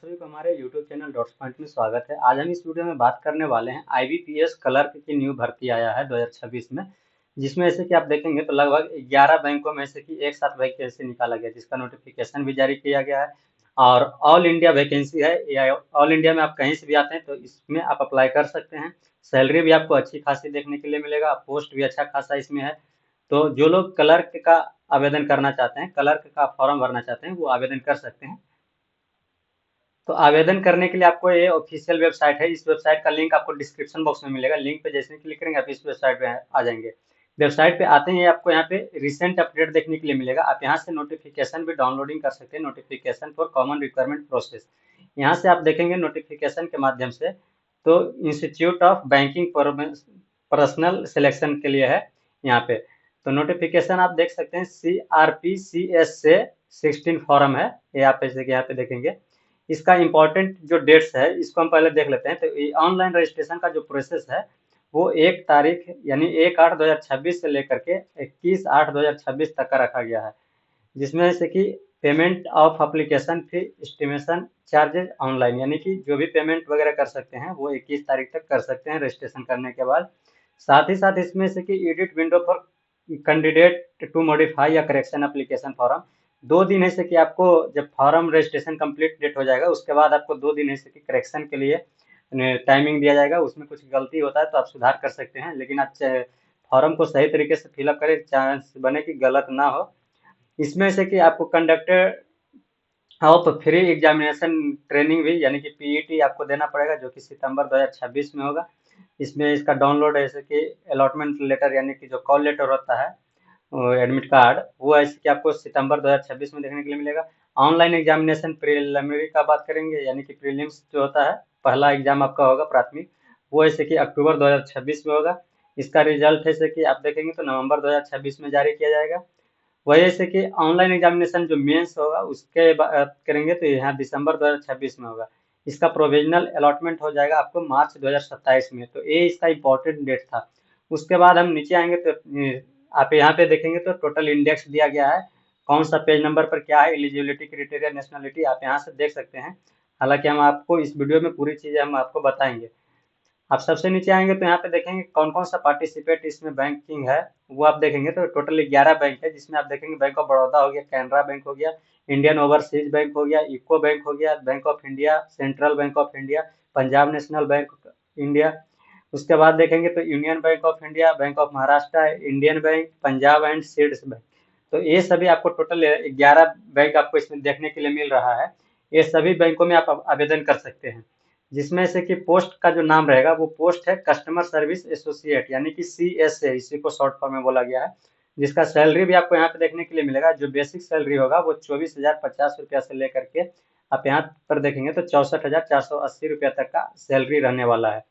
सभी को हमारे YouTube चैनल डॉट्स पॉइंट में स्वागत है। आज हम इस वीडियो में बात करने वाले हैं IBPS क्लर्क की न्यू भर्ती आया है 2026 में, जिसमें ऐसे कि आप देखेंगे तो लगभग 11 बैंकों में से कि एक साथ वैकेंसी निकाला गया, जिसका नोटिफिकेशन भी जारी किया गया है। और ऑल इंडिया वैकेंसी है, या ऑल इंडिया में आप कहीं से भी आते हैं तो इसमें आप अप्लाई कर सकते हैं। सैलरी भी आपको अच्छी खासी देखने के लिए मिलेगा, पोस्ट भी अच्छा खासा इसमें है। तो जो लोग क्लर्क का आवेदन करना चाहते हैं, क्लर्क का फॉर्म भरना चाहते हैं, वो आवेदन कर सकते हैं। तो आवेदन करने के लिए आपको ये ऑफिशियल वेबसाइट है, इस वेबसाइट का लिंक आपको डिस्क्रिप्शन बॉक्स में मिलेगा। लिंक पे जैसे ही क्लिक करेंगे आप इस वेबसाइट पे आ जाएंगे। वेबसाइट पे आते ही आपको यहाँ पे रिसेंट अपडेट देखने के लिए मिलेगा। आप यहाँ से नोटिफिकेशन भी डाउनलोडिंग कर सकते हैं, notification for common requirement process. यहाँ से आप देखेंगे नोटिफिकेशन के माध्यम से, तो institute of banking personal selection के लिए है यहाँ पे। तो नोटिफिकेशन आप देख सकते हैं CRPCS से 16 फॉरम है, ये आप जैसे कि यहाँ पे देखेंगे। इसका इम्पोर्टेंट जो डेट्स है इसको हम पहले देख लेते हैं। तो ये ऑनलाइन रजिस्ट्रेशन का जो प्रोसेस है वो 1 तारीख यानी 1/8/2026 से लेकर के 21/8/2026 तक का रखा गया है, जिसमें से कि payment of application fee estimation charges online, यानी कि जो भी पेमेंट वगैरह कर सकते हैं वो 21 तारीख तक कर सकते हैं रजिस्ट्रेशन करने के बाद। साथ ही साथ इसमें से कि edit window for candidate to modify या करेक्शन एप्लीकेशन फॉर्म, 2 दिन ऐसे कि आपको जब फॉर्म रजिस्ट्रेशन कंप्लीट डेट हो जाएगा उसके बाद आपको 2 दिन ऐसे कि करेक्शन के लिए टाइमिंग दिया जाएगा। उसमें कुछ गलती होता है तो आप सुधार कर सकते हैं, लेकिन आप फॉर्म को सही तरीके से फिलअप करें, चांस बने कि गलत ना हो। इसमें से कि आपको conductor of free examination training भी यानी कि PET आपको देना पड़ेगा, जो कि सितंबर 2026 में होगा। इसमें इसका डाउनलोड ऐसे कि अलॉटमेंट लेटर यानी कि जो कॉल लेटर होता है, एडमिट कार्ड, वो ऐसे कि आपको सितंबर 2026 में देखने के लिए मिलेगा। ऑनलाइन एग्जामिनेशन प्रिलिमिनरी का बात करेंगे, यानी कि प्रीलिम्स जो होता है, पहला एग्जाम आपका होगा प्राथमिक, वो ऐसे कि अक्टूबर 2026 में होगा। इसका रिजल्ट ऐसे कि आप देखेंगे तो नवंबर 2026 में जारी किया जाएगा। वही ऐसे कि ऑनलाइन एग्जामिनेशन जो मेंस होगा उसके बात करेंगे तो यहाँ दिसंबर 2026 में होगा। इसका प्रोविजनल अलॉटमेंट हो जाएगा आपको मार्च 2027 में। तो ये इसका इम्पोर्टेंट डेट था। उसके बाद हम नीचे आएंगे तो आप यहाँ पे देखेंगे तो टोटल इंडेक्स दिया गया है, कौन सा पेज नंबर पर क्या है, एलिजिबिलिटी क्राइटेरिया, नेशनलिटी, आप यहाँ से देख सकते हैं। हालांकि हम आपको इस वीडियो में पूरी चीज़ें हम आपको बताएंगे। आप सबसे नीचे आएंगे तो यहाँ पे देखेंगे कौन कौन सा पार्टिसिपेट इसमें बैंकिंग है, वो आप देखेंगे तो टोटल 11 बैंक है, जिसमें आप देखेंगे बैंक ऑफ बड़ौदा हो गया, कैनरा बैंक हो गया, इंडियन ओवरसीज बैंक हो गया, यूको बैंक हो गया, bank of India, central bank of India, Punjab national bank India. उसके बाद देखेंगे तो union bank of India, bank of Maharashtra, Indian bank, Punjab and seeds bank. तो ये सभी आपको टोटल 11 बैंक आपको इसमें देखने के लिए मिल रहा है। ये सभी बैंकों में आप आवेदन कर सकते हैं, जिसमें से कि पोस्ट का जो नाम रहेगा वो पोस्ट है कस्टमर सर्विस एसोसिएट, यानी कि CSA, इसी को शॉर्ट फॉर्म में बोला गया है। जिसका सैलरी भी आपको यहाँ पे देखने के लिए मिलेगा। जो बेसिक सैलरी होगा वो 24,050 रुपया से लेकर के आप यहाँ पर देखेंगे तो 64,480 रुपया तक का सैलरी रहने वाला है।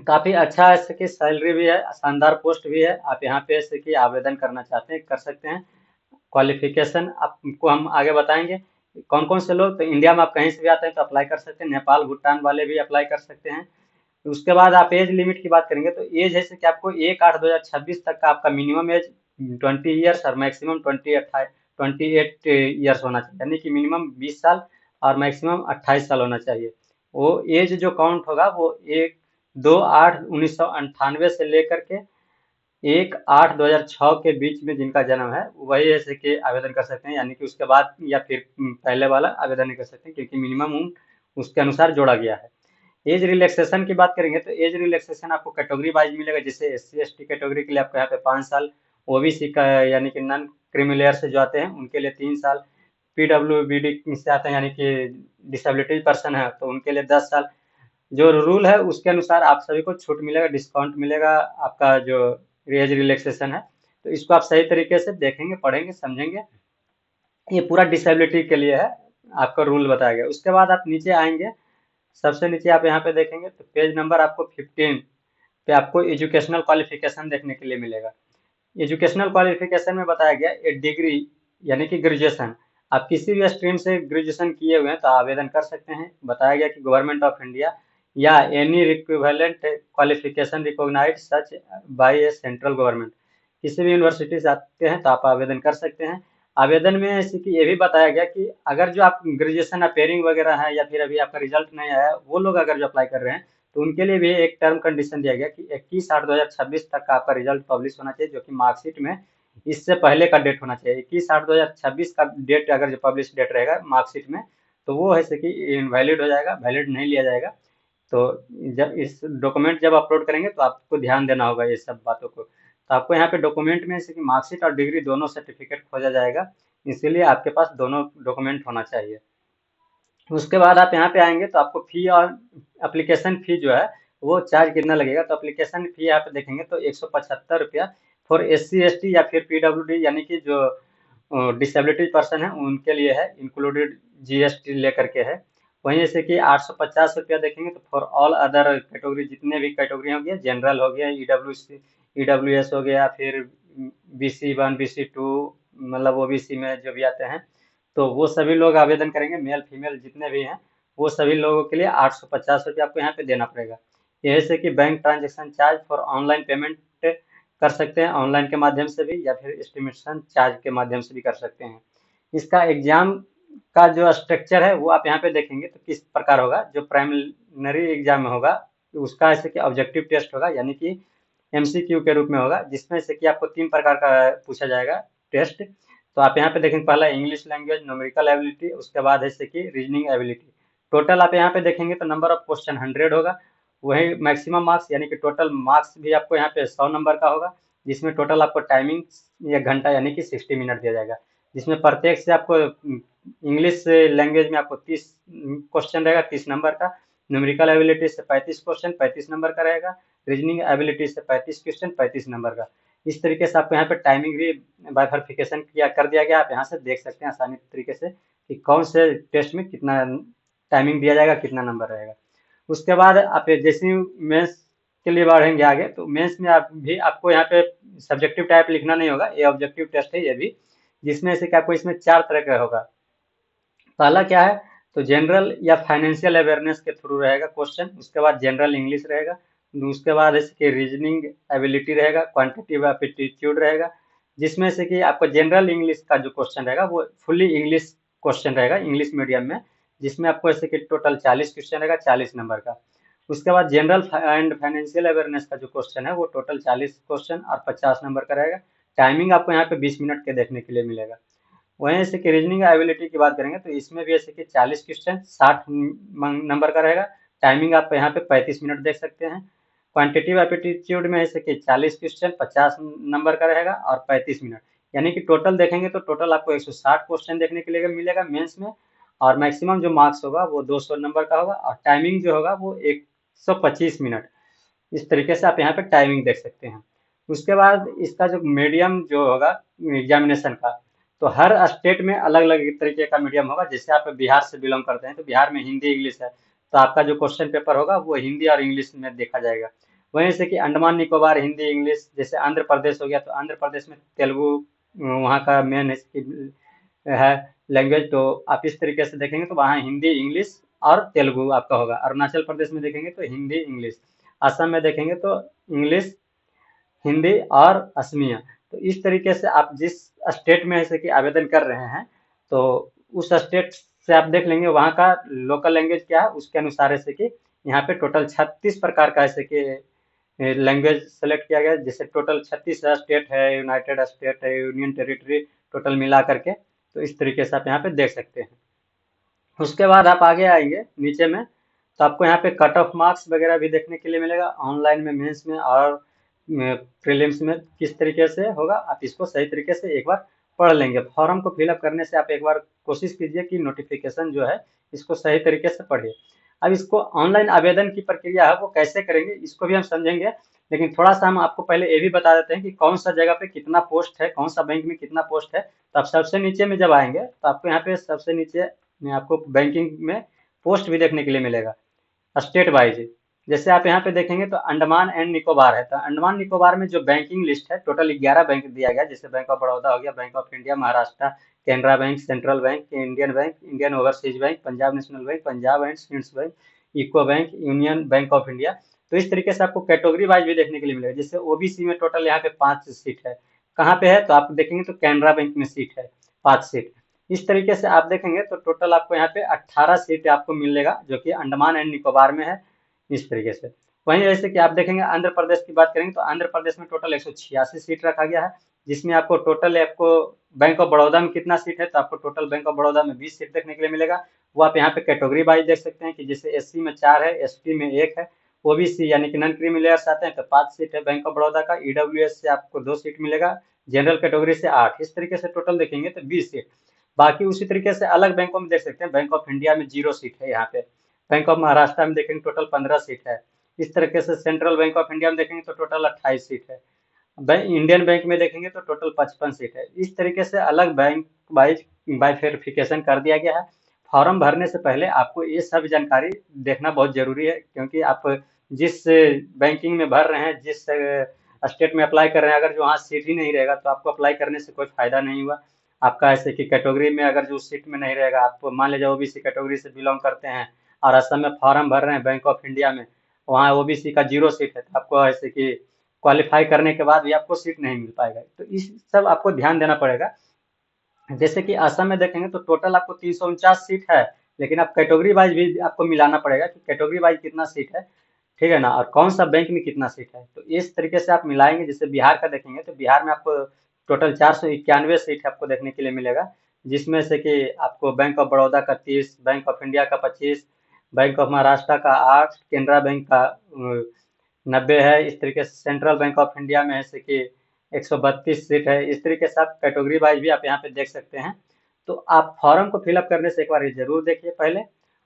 काफी अच्छा ऐसे कि सैलरी भी है, शानदार पोस्ट भी है। आप यहाँ पे ऐसे कि आवेदन करना चाहते हैं कर सकते हैं। क्वालिफिकेशन आपको हम आगे बताएंगे। कौन कौन से लोग, तो इंडिया में आप कहीं से भी आते हैं तो अप्लाई कर सकते हैं, नेपाल भूटान वाले भी अप्लाई कर सकते हैं। उसके बाद आप एज लिमिट की बात करेंगे तो एज जैसे कि आपको 1/8/2026 तक का आपका मिनिमम एज 20 ईयर्स और मैक्सिमम 28 ईयर्स होना चाहिए, यानी कि मिनिमम 20 साल और मैक्सिमम 28 साल होना चाहिए। वो एज जो काउंट होगा वो 1/2/8/1998 से लेकर के 1/8/2006 के बीच में जिनका जन्म है वही ऐसे के आवेदन कर सकते हैं, यानी कि उसके बाद या फिर पहले वाला आवेदन नहीं कर सकते, क्योंकि मिनिमम उम्र उसके अनुसार जोड़ा गया है। एज रिलैक्सेशन की बात करेंगे तो एज रिलैक्सेशन आपको कैटेगरी वाइज मिलेगा। जैसे SC ST कैटेगरी के लिए आपको यहाँ पे 5 साल, OBC का यानी कि नॉन क्रीमी से जो आते हैं उनके लिए 3 साल, PWBD से आते हैं यानी कि डिसेबिलिटी पर्सन है तो उनके लिए 10 साल। जो रूल है उसके अनुसार आप सभी को छूट मिलेगा, डिस्काउंट मिलेगा आपका जो एज रिलैक्सेशन है। तो इसको आप सही तरीके से देखेंगे, पढ़ेंगे, समझेंगे। ये पूरा डिसेबिलिटी के लिए है, आपका रूल बताया गया। उसके बाद आप नीचे आएंगे, सबसे नीचे आप यहाँ पे देखेंगे तो पेज नंबर आपको 15 पे आपको एजुकेशनल क्वालिफिकेशन देखने के लिए मिलेगा। एजुकेशनल क्वालिफिकेशन में बताया गया ए डिग्री यानी कि ग्रेजुएशन, आप किसी भी स्ट्रीम से ग्रेजुएशन किए हुए हैं तो आवेदन कर सकते हैं। बताया गया कि गवर्नमेंट ऑफ इंडिया या एनी इक्विवेलेंट क्वालिफिकेशन रिकॉग्नाइज्ड सच बाय ए सेंट्रल गवर्नमेंट, किसी भी यूनिवर्सिटी से आते हैं तो आप आवेदन कर सकते हैं। आवेदन में जैसे कि ये भी बताया गया कि अगर जो आप ग्रेजुएशन अपेयरिंग वगैरह है या फिर अभी आपका रिजल्ट नहीं आया है, वो लोग अगर जो अप्लाई कर रहे हैं तो उनके लिए भी एक टर्म कंडीशन दिया गया कि 21/8/2026 तक का आपका रिजल्ट पब्लिश होना चाहिए, जो कि मार्कशीट में इससे पहले का डेट होना चाहिए। 21/8/2026 का डेट अगर जो पब्लिश डेट रहेगा मार्कशीट में, तो वो है कि इनवैलिड हो जाएगा, वैलिड नहीं लिया जाएगा। तो जब इस डॉक्यूमेंट जब अपलोड करेंगे तो आपको ध्यान देना होगा ये सब बातों को। तो आपको यहाँ पे डॉक्यूमेंट में जैसे कि मार्कशीट और डिग्री दोनों सर्टिफिकेट खोजा जाएगा, इसीलिए आपके पास दोनों डॉक्यूमेंट होना चाहिए। उसके बाद आप यहाँ पे आएंगे तो आपको फी और एप्लीकेशन फी जो है वो चार्ज कितना लगेगा। तो एप्लीकेशन फी यहाँ पे देखेंगे तो 175 रुपया फॉर SC ST या फिर PWD यानी कि जो डिसेबिलिटी पर्सन है उनके लिए है, इंक्लूडेड GST लेकर के है। वहीं जैसे कि 850 रुपया देखेंगे तो फॉर ऑल अदर कैटेगरी, जितने भी कैटेगरी हो गया, जनरल हो गया, EWS हो गया, फिर BC1 BC2, मतलब OBC में जो भी आते हैं, तो वो सभी लोग आवेदन करेंगे, मेल फीमेल जितने भी हैं, वो सभी लोगों के लिए 850 रुपया आपको यहाँ पे देना पड़ेगा। ये है कि bank transaction charge for online payment कर सकते हैं, ऑनलाइन के माध्यम से भी, या फिर एस्टिमेशन चार्ज के माध्यम से भी कर सकते हैं। इसका एग्जाम का जो स्ट्रक्चर है वो आप यहाँ पे देखेंगे तो किस प्रकार होगा। जो प्राइमरी एग्जाम में होगा उसका ऐसे कि ऑब्जेक्टिव टेस्ट होगा, यानी कि MCQ के रूप में होगा, जिसमें से कि आपको 3 प्रकार का पूछा जाएगा टेस्ट। तो आप यहाँ पे देखेंगे, पहला इंग्लिश लैंग्वेज न्यूमेरिकल एबिलिटी, उसके बाद जैसे कि रीजनिंग एबिलिटी। टोटल आप यहाँ पे देखेंगे तो नंबर ऑफ क्वेश्चन 100 होगा, वही मैक्सिमम मार्क्स, यानी कि टोटल मार्क्स भी आपको यहाँ पे 100 नंबर का होगा, जिसमें टोटल आपको टाइमिंग 1 घंटा यानी कि 60 मिनट दिया जाएगा। जिसमें प्रत्येक से आपको इंग्लिश लैंग्वेज में आपको 30 क्वेश्चन रहेगा, 30 नंबर का। न्यूमेरिकल एबिलिटी से 35 क्वेश्चन, 35 नंबर का रहेगा। रीजनिंग एबिलिटी से 35 क्वेश्चन, 35 नंबर का। इस तरीके से आपको यहाँ पे टाइमिंग भी बाइफरफिकेशन किया कर दिया गया। आप यहाँ से देख सकते हैं आसानी तरीके से कि कौन से टेस्ट में कितना टाइमिंग दिया जाएगा, कितना नंबर रहेगा। उसके बाद आप जैसे मेंस के लिए बढ़ेंगे आगे, तो मेंस में आप भी आपको यहाँ पे सब्जेक्टिव टाइप लिखना नहीं होगा, ये ऑब्जेक्टिव टेस्ट है ये भी, जिसमें से कि आपको इसमें 4 तरह का होगा। पहला क्या है, तो जनरल या फाइनेंशियल अवेयरनेस के थ्रू रहेगा क्वेश्चन। उसके बाद जनरल इंग्लिश रहेगा। उसके बाद इसके रीजनिंग एबिलिटी रहेगा, क्वांटिटेटिव एप्टीट्यूड रहेगा, जिसमें से कि आपको जनरल इंग्लिश का जो क्वेश्चन रहेगा वो फुल्ली इंग्लिश क्वेश्चन रहेगा, इंग्लिश मीडियम में, जिसमें आपको ऐसे कि टोटल 40 क्वेश्चन रहेगा, 40 नंबर का। उसके बाद जनरल एंड फाइनेंशियल अवेयरनेस का जो क्वेश्चन है वो टोटल 40 क्वेश्चन और 50 नंबर का रहेगा। टाइमिंग आपको यहाँ पे 20 मिनट के देखने के लिए मिलेगा। वहीं ऐसे कि रीजनिंग एबिलिटी की बात करेंगे तो इसमें भी ऐसे कि 40 क्वेश्चन 60 नंबर का रहेगा। टाइमिंग आप यहाँ पे 35 मिनट देख सकते हैं। क्वांटिटेटिव एप्टीट्यूड में ऐसे कि 40 क्वेश्चन 50 नंबर का रहेगा और 35 मिनट, यानी कि टोटल देखेंगे तो टोटल आपको 160 क्वेश्चन देखने के लिए मिलेगा मेंस में। और मैक्सिमम जो मार्क्स होगा वो 200 नंबर का होगा, और टाइमिंग जो होगा वो 125 मिनट। इस तरीके से आप यहाँ पे टाइमिंग देख सकते हैं। उसके बाद इसका जो मीडियम जो होगा एग्जामिनेशन का, तो हर स्टेट में अलग अलग तरीके का मीडियम होगा। जैसे आप बिहार से बिलोंग करते हैं तो बिहार में हिंदी इंग्लिश है, तो आपका जो क्वेश्चन पेपर होगा वो हिंदी और इंग्लिश में देखा जाएगा। वहीं से कि अंडमान निकोबार हिंदी इंग्लिश, जैसे आंध्र प्रदेश हो गया तो आंध्र प्रदेश में तेलुगु वहाँ का मेन है लैंग्वेज। तो आप इस तरीके से देखेंगे तो वहाँ हिंदी इंग्लिश और तेलुगु आपका होगा। अरुणाचल प्रदेश में देखेंगे तो हिंदी इंग्लिश। असम में देखेंगे तो इंग्लिश हिंदी और असमिया। तो इस तरीके से आप जिस स्टेट में ऐसे कि आवेदन कर रहे हैं, तो उस स्टेट से आप देख लेंगे वहाँ का लोकल लैंग्वेज क्या है, उसके अनुसार ऐसे कि यहाँ पे टोटल 36 प्रकार का ऐसे कि लैंग्वेज सेलेक्ट किया गया। जैसे टोटल 36 स्टेट है, यूनाइटेड स्टेट है, यूनियन टेरिटरी, टोटल मिला करके। तो इस तरीके से आप यहाँ पे देख सकते हैं। उसके बाद आप आगे आएंगे नीचे में, तो आपको यहाँ पे कट ऑफ मार्क्स वगैरह भी देखने के लिए मिलेगा, ऑनलाइन में, मेंस में और प्रीलिम्स में किस तरीके से होगा। आप इसको सही तरीके से एक बार पढ़ लेंगे। फॉर्म को फिलअप करने से आप एक बार कोशिश कीजिए कि नोटिफिकेशन जो है इसको सही तरीके से पढ़िए। अब इसको ऑनलाइन आवेदन की प्रक्रिया है वो कैसे करेंगे इसको भी हम समझेंगे, लेकिन थोड़ा सा हम आपको पहले ये भी बता देते हैं कि कौन सा जगह पे कितना पोस्ट है, कौन सा बैंक में कितना पोस्ट है। तो आप सबसे नीचे में जब आएंगे तो आपको यहाँ पे सबसे नीचे में आपको बैंकिंग में पोस्ट भी देखने के लिए मिलेगा स्टेट वाइज। जैसे आप यहाँ पे देखेंगे तो अंडमान एंड निकोबार है, तो अंडमान निकोबार में जो बैंकिंग लिस्ट है टोटल 11 बैंक दिया गया। जैसे बैंक ऑफ बड़ौदा हो गया, bank of India, Maharashtra, Canara bank, central bank, Indian bank, Indian overseas bank, Punjab national bank, Punjab and Sind bank, UCO bank, union bank of India. तो इस तरीके से आपको कैटेगरी वाइज भी देखने के लिए मिलेगा। जैसे OBC में टोटल यहाँ पे 5 सीट है, कहाँ पे है तो आप देखेंगे तो कैनरा बैंक में सीट है। 5 सीट। इस तरीके से आप देखेंगे तो टोटल आपको यहाँ पे 18 सीट आपको मिलेगा, जो कि अंडमान एंड निकोबार में है। इस तरीके से वहीं जैसे कि आप देखेंगे आंध्र प्रदेश की बात करेंगे तो आंध्र प्रदेश में टोटल 186 सीट रखा गया है, जिसमें आपको टोटल आपको बैंक ऑफ बड़ौदा में कितना सीट है, तो आपको टोटल बैंक ऑफ बड़ौदा में 20 सीट देखने के लिए मिलेगा। वो आप यहाँ पे कैटेगरी वाइज देख सकते हैं कि जैसे एससी में 4 है, एसटी में 1 है, ओबीसी यानी कि नॉन क्रीमी लेयर्स आते हैं तो 5 सीट है बैंक ऑफ बड़ौदा का, ईडब्ल्यूएस से आपको 2 सीट मिलेगा, जनरल कैटेगरी से 8, इस तरीके से टोटल देखेंगे तो 20 सीट। बाकी उसी तरीके से अलग बैंकों में देख सकते हैं, बैंक ऑफ इंडिया में 0 सीट है यहाँ पे, बैंक ऑफ महाराष्ट्र में देखेंगे टोटल 15 सीट है। इस तरीके से सेंट्रल बैंक ऑफ इंडिया में देखेंगे तो टोटल 28 सीट है। इंडियन बैंक में देखेंगे तो टोटल 55 सीट है। इस तरीके से अलग बैंक वाइज बाइफेरिफिकेशन कर दिया गया है। फॉर्म भरने से पहले आपको ये सब जानकारी देखना बहुत जरूरी है, क्योंकि आप जिस बैंकिंग में भर रहे हैं, जिस स्टेट में अप्लाई कर रहे हैं, अगर जो वहाँ सीट ही नहीं रहेगा तो आपको अप्लाई करने से कोई फायदा नहीं हुआ। आपका ऐसे कि कैटेगरी में अगर जो सीट में नहीं रहेगा, आप मान लीजिए ओबीसी कैटेगरी से बिलोंग करते हैं और असम में फॉर्म भर रहे हैं बैंक ऑफ इंडिया में, वहाँ ओबीसी का 0 सीट है, तो आपको ऐसे कि क्वालिफाई करने के बाद भी आपको सीट नहीं मिल पाएगा। तो इस सब आपको ध्यान देना पड़ेगा। जैसे कि असम में देखेंगे तो टोटल आपको 349 सीट है, लेकिन आप कैटेगरी वाइज भी आपको मिलाना पड़ेगा कि कैटेगरी वाइज कितना सीट है, ठीक है ना, और कौन सा बैंक में कितना सीट है। तो इस तरीके से आप मिलाएंगे। जैसे बिहार का देखेंगे तो बिहार में आपको टोटल 491 सीट आपको देखने के लिए मिलेगा, जिसमें से कि आपको बैंक ऑफ बड़ौदा का 30, बैंक ऑफ इंडिया का 25, बैंक ऑफ महाराष्ट्र का 8, केनरा बैंक का 90 है। इस तरीके से सेंट्रल बैंक ऑफ इंडिया में ऐसे कि 132 सीट है। इस तरीके से आप कैटेगरी वाइज भी आप यहाँ पे देख सकते हैं। तो आप फॉर्म को फिलअप करने से एक बार ये जरूर देखिए पहले।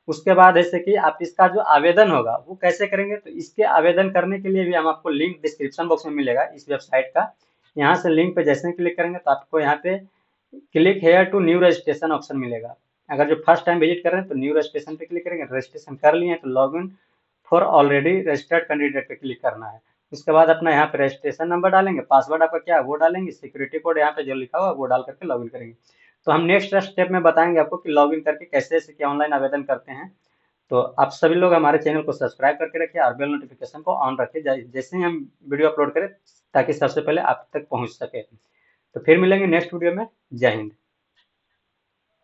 उसके बाद ऐसे कि आप इसका जो आवेदन होगा वो कैसे करेंगे, तो इसके आवेदन करने के लिए भी हम आपको लिंक डिस्क्रिप्शन बॉक्स में मिलेगा इस वेबसाइट का। यहाँ से लिंक पे जैसे ही क्लिक करेंगे तो आपको यहाँ पे click here to new registration option मिलेगा। अगर जो फर्स्ट टाइम विजिट कर रहे हैं तो न्यू रजिस्ट्रेशन पे क्लिक करेंगे, रजिस्ट्रेशन कर लिए हैं तो log in for already registered candidate पे क्लिक करना है। उसके बाद अपना यहाँ पे रजिस्ट्रेशन नंबर डालेंगे, पासवर्ड आपका क्या है वो डालेंगे, सिक्योरिटी कोड यहाँ पे जो लिखा हुआ है वो डाल करके लॉगिन करेंगे। तो हम नेक्स्ट स्टेप में बताएंगे आपको कि लॉगिन करके कैसे ऐसे क्या ऑनलाइन आवेदन करते हैं। तो आप सभी लोग हमारे चैनल को सब्सक्राइब करके रखिए और बेल नोटिफिकेशन को ऑन रखिए, जैसे ही हम वीडियो अपलोड करें ताकि सबसे पहले आप तक पहुंच सके। तो फिर मिलेंगे नेक्स्ट वीडियो में। जय हिंद।